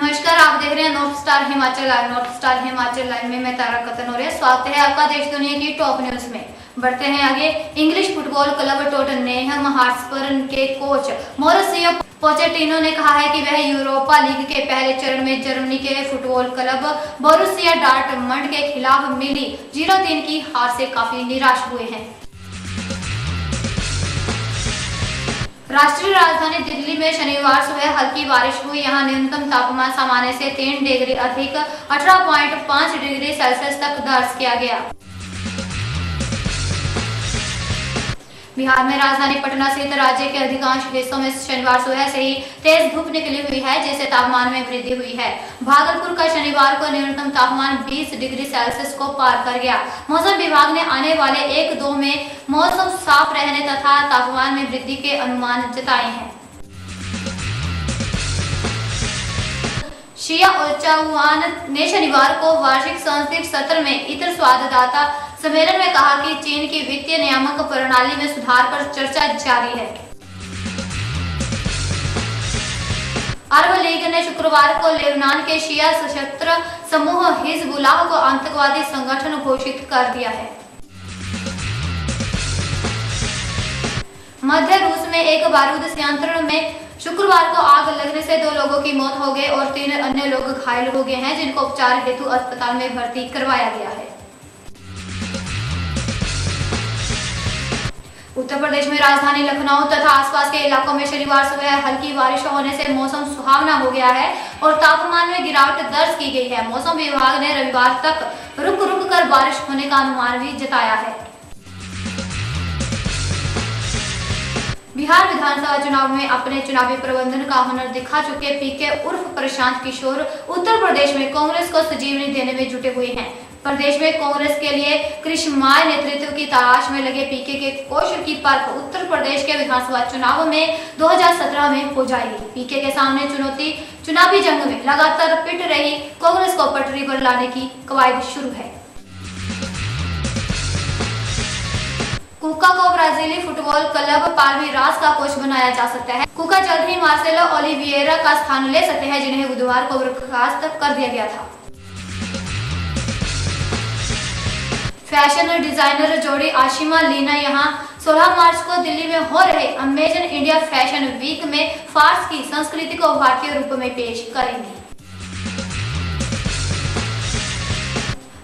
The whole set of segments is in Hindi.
नमस्कार, आप देख रहे हैं north star Himachal live. North star Himachal live में मैं तारा कतनौरिया स्वागत है आपका देश दुनिया की टॉप न्यूज में। बढ़ते हैं आगे। इंग्लिश फुटबॉल क्लब टोटनहेम हॉटस्पर के कोच मौरिसियो पोचेटिनो ने कहा है कि वह यूरोपा लीग के पहले चरण में जर्मनी के फुटबॉल क्लब बोरुसिया डॉर्टमंड के खिलाफ मिली 0-3 की हार से काफी निराश हुए हैं। राष्ट्रीय राजधानी दिल्ली में शनिवार सुबह हल्की बारिश हुई। यहां न्यूनतम तापमान सामान्य से 3 डिग्री अधिक 18.5 डिग्री सेल्सियस तक दर्ज किया गया। बिहार में राजधानी पटना सहित राज्य के अधिकांश हिस्सों में शनिवार सुबह से ही तेज धूप निकली हुई है, जिससे तापमान में वृद्धि हुई है। भागलपुर का शनिवार को न्यूनतम तापमान 20 डिग्री सेल्सियस को पार कर गया। मौसम विभाग ने आने वाले 1-2 में मौसम साफ रहने तथा तापमान में वृद्धि के अनुमान जताए हैं। शिया ओचावान ने शनिवार को वार्षिक संसदीय सत्र में इतर स्वाददाता सम्मेलन में कहा कि चीन की वित्तीय नियामक प्रणाली में सुधार पर चर्चा जारी है। अरब लीग ने शुक्रवार को लेबनान के शिया सशस्त्र समूह हिजबुल्लाह को आतंकवादी संगठन घोषित कर दिया है। मध्य रूस में एक बारूद संयंत्र में शुक्रवार को आग लगने से 2 लोगों की मौत हो गई और 3 अन्य लोग घायल हो गए हैं, जिनको उपचार हेतु अस्पताल में भर्ती करवाया गया है। उत्तर प्रदेश में राजधानी लखनऊ तथा आसपास के इलाकों में शनिवार सुबह हल्की बारिश होने से मौसम सुहावना हो गया है और तापमान में गिरावट दर्ज की गई है। मौसम विभाग ने रविवार तक रुक रुक कर बारिश होने का अनुमान भी जताया है। बिहार विधानसभा चुनाव में अपने चुनावी प्रबंधन का हुनर दिखा चुके पीके उर्फ प्रशांत किशोर उत्तर प्रदेश में कांग्रेस को संजीवनी देने में जुटे हुए हैं। प्रदेश में कांग्रेस के लिए कृष्णमय नेतृत्व की तलाश में लगे पीके के कौशल की परख उत्तर प्रदेश के विधानसभा चुनाव में 2017 में हो जाएगी। पीके के सामने चुनावी जंग में लगातार पिट रही कांग्रेस को पटरी पर लाने की कवायद शुरू है। कुका को ब्राजीली फुटबॉल क्लब पाल्मीरास का कोच बनाया जा सकता है। कुका जल्द ही मार्सेलो ओलिविएरा का स्थान ले सकते हैं, जिन्हें बुधवार को बर्खास्त कर दिया गया था। फैशन डिजाइनर जोड़ी आशिमा लीना यहां 16 मार्च को दिल्ली में हो रहे अमेजन इंडिया फैशन वीक में फारस की संस्कृति को भारतीय रूप में पेश करेंगी।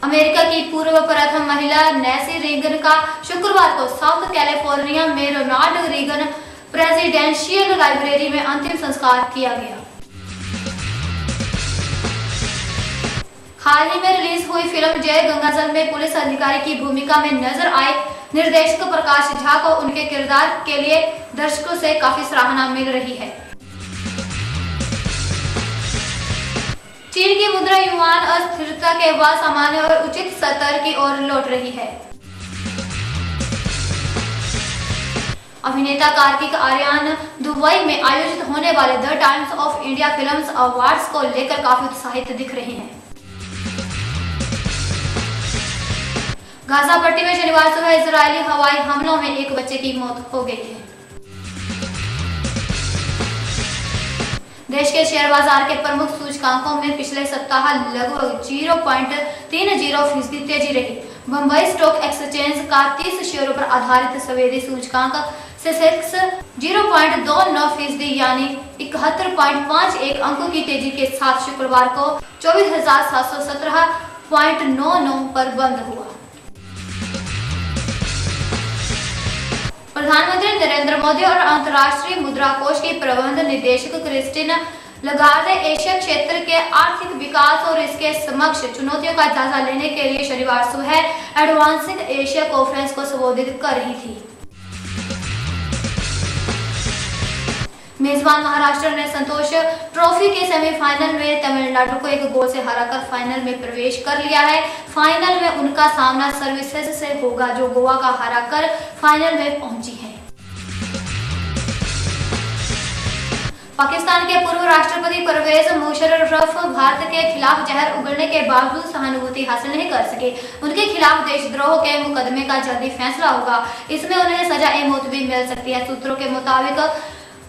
अमेरिका की पूर्व प्रथम महिला नैन्सी रीगन का शुक्रवार को साउथ कैलिफोर्निया में रोनाल्ड रीगन प्रेसिडेंशियल लाइब्रेरी में अंतिम संस्कार किया गया। हाल ही में रिलीज हुई फिल्म जय गंगाजल में पुलिस अधिकारी की भूमिका में नजर आए निर्देशक प्रकाश झा को उनके किरदार के लिए दर्शकों से काफी सराहना मिल रही है। चीन की मुद्रा युआन अस्थिरता के बाद सामान्य और उचित स्तर की ओर लौट रही है। अभिनेता कार्तिक आर्यन दुबई में आयोजित होने वाले the times of India films awards को लेकर काफी उत्साहित दिख रहे हैं। गाजा पट्टी में शनिवार सुबह इजरायली हवाई हमलों में एक बच्चे की मौत हो गई है। देश के शेयर बाजार के प्रमुख सूचकांकों में पिछले सप्ताह लगभग 0.30% तेजी रही। बंबई स्टॉक एक्सचेंज का 30 शेयरों पर आधारित सवेरे सूचकांक सेंसेक्स 0.29% यानी 71.51 अंकों की तेजी के साथ शुक्रवार को 24,717.99 पर बंद हुआ। प्रधानमंत्री नरेंद्र मोदी और अंतर्राष्ट्रीय मुद्रा कोष की प्रबंध निदेशक क्रिस्टीन लगार्दे एशिया क्षेत्र के आर्थिक विकास और इसके समक्ष चुनौतियों का जायजा लेने के लिए शनिवार सुबह एडवांसिंग एशिया कॉन्फ्रेंस को संबोधित कर रही थी। मेजबान महाराष्ट्र ने संतोष ट्रॉफी के सेमीफाइनल में तमिलनाडु को 1 गोल से हराकर फाइनल में प्रवेश कर लिया है। फाइनल में उनका सामना सर्विसेज से होगा, जो गोवा का हराकर फाइनल में पहुंची है। पाकिस्तान के पूर्व राष्ट्रपति परवेज मुशर्रफ भारत के खिलाफ जहर उगलने के बावजूद सहानुभूति हासिल नहीं कर सके। उनके खिलाफ देशद्रोह के मुकदमे का जल्दी फैसला होगा। इसमें उन्हें सजा ए मौत भी मिल सकती है। सूत्रों के मुताबिक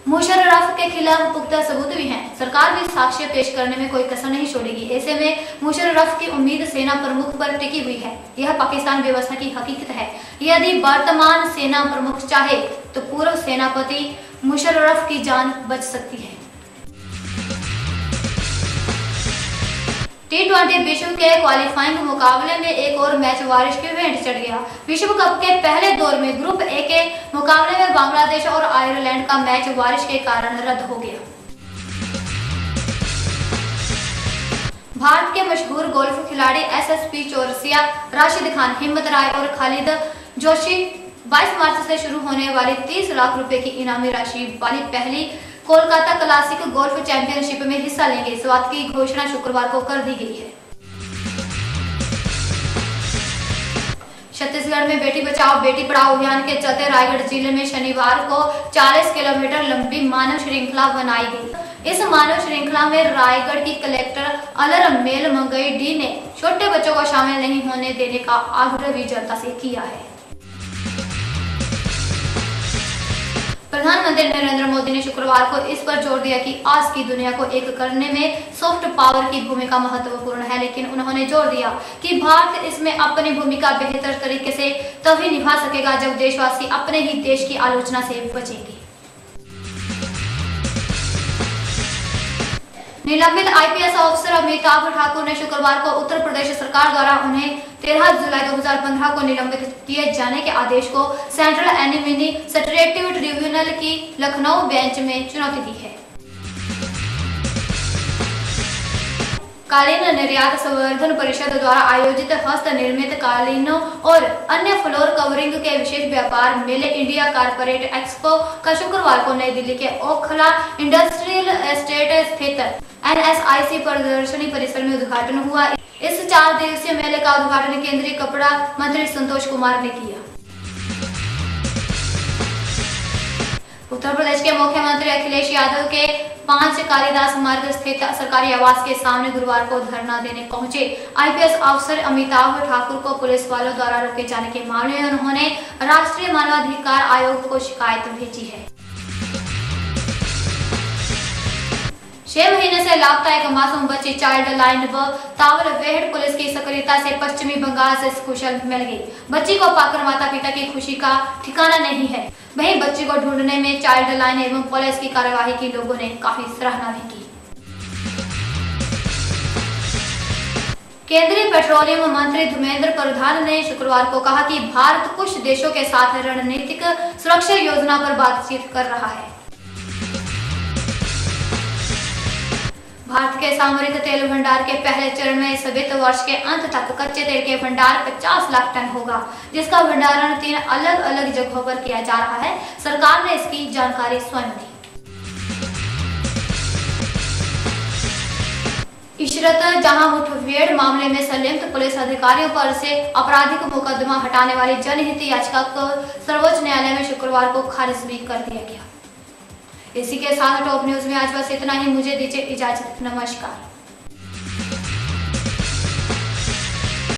मुशर्रफ के खिलाफ पुख्ता सबूत भी हैं। सरकार भी साक्ष्य पेश करने में कोई कसर नहीं छोड़ेगी। ऐसे में मुशर्रफ की उम्मीद सेना प्रमुख पर टिकी हुई है। यह पाकिस्तान व्यवस्था की हकीकत है। यदि वर्तमान सेना प्रमुख चाहे तो पूर्व सेनापति मुशर्रफ की जान बच सकती है। T20 विश्व के क्वालिफाइंग मुकाबले में एक और मैच बारिश की भेंट चढ़ गया। विश्व कप के पहले दौर में ग्रुप ए के मुकाबले में बांग्लादेश और आयरलैंड का मैच बारिश के कारण रद्द हो गया। भारत के मशहूर गोल्फ खिलाड़ी SSP चौरसिया, राशिद खान, हिम्मत राय और खालिद जोशी 22 मार्च से शुरू होने वाली 30 लाख रुपए की इनामी राशि वाली पहली कोलकाता क्लासिक गोल्फ चैंपियनशिप में हिस्सा लेंगे। इस बात की घोषणा शुक्रवार को कर दी गई है। छत्तीसगढ़ में बेटी बचाओ बेटी पढ़ाओ अभियान के चलते रायगढ़ जिले में शनिवार को 40 किलोमीटर लंबी मानव श्रृंखला बनाई गई। इस मानव श्रृंखला में रायगढ़ की कलेक्टर अलरमेल मंगई डी ने छोटे बच्चों को शामिल नहीं होने देने का आग्रह भी जनता से किया है। प्रधानमंत्री नरेंद्र मोदी ने शुक्रवार को इस पर जोर दिया कि आज की दुनिया को एक करने में सॉफ्ट पावर की भूमिका महत्वपूर्ण है, लेकिन उन्होंने जोर दिया कि भारत इसमें अपनी भूमिका बेहतर तरीके से तभी निभा सकेगा जब देशवासी अपने ही देश की आलोचना से बचेंगे। निलंबित IPS ऑफिसर अमिताभ ठाकुर ने शुक्रवार को उत्तर प्रदेश सरकार द्वारा उन्हें 13 जुलाई 2015 को निलंबित किए जाने के आदेश को सेंट्रल एडमिनिस्ट्रेटिव ट्रिब्यूनल की लखनऊ बेंच में चुनौती दी है। कालीन निर्यात संवर्धन परिषद द्वारा आयोजित हस्त निर्मित कालीनों और अन्य फ्लोर कवरिंग के विशेष व्यापार मेले इंडिया कारपोरेट एक्सपो का शुक्रवार को नई दिल्ली के ओखला इंडस्ट्रियल एस्टेट स्थित NSIC प्रदर्शनी परिसर में उद्घाटन हुआ। इस 4 दिवसीय मेले का उद्घाटन केंद्रीय कपड़ा मंत्री संतोष कुमार ने किया। उत्तर प्रदेश के मुख्यमंत्री अखिलेश यादव के 5 कालिदास मार्ग स्थित सरकारी आवास के सामने गुरुवार को धरना देने पहुंचे IPS ऑफिसर अमिताभ ठाकुर को पुलिस वालों द्वारा रोके जाने के मामले में उन्होंने राष्ट्रीय मानवाधिकार आयोग को शिकायत भेजी है। 6 महीने से लापता एक मासूम बच्ची चाइल्ड लाइन व तावल वेहड़ पुलिस की सक्रियता से पश्चिमी बंगाल से कुशल मिल गई। बच्ची को पाकर माता पिता की खुशी का ठिकाना नहीं है। वहीं बच्ची को ढूंढने में चाइल्ड लाइन एवं पुलिस की कार्यवाही की लोगों ने काफी सराहना भी की। केंद्रीय पेट्रोलियम मंत्री धर्मेंद्र प्रधान ने शुक्रवार को कहा कि भारत कुछ देशों के साथ रणनीतिक सुरक्षा योजना पर बातचीत कर रहा है। भारत के सामरिक तेल भंडार के पहले चरण में इस वित्त वर्ष के अंत तक कच्चे तेल के भंडार 50 लाख टन होगा, जिसका भंडारण 3 अलग अलग जगहों पर किया जा रहा है। सरकार ने इसकी जानकारी स्वयं दी। इशरत जहां मुठभेड़ मामले में संलिप्त पुलिस अधिकारियों पर से आपराधिक मुकदमा हटाने वाली जनहित याचिका को सर्वोच्च न्यायालय में शुक्रवार को खारिज भी कर दिया गया। इसी के साथ टॉप न्यूज में आज बस इतना ही। मुझे दीजिए इजाजत। नमस्कार।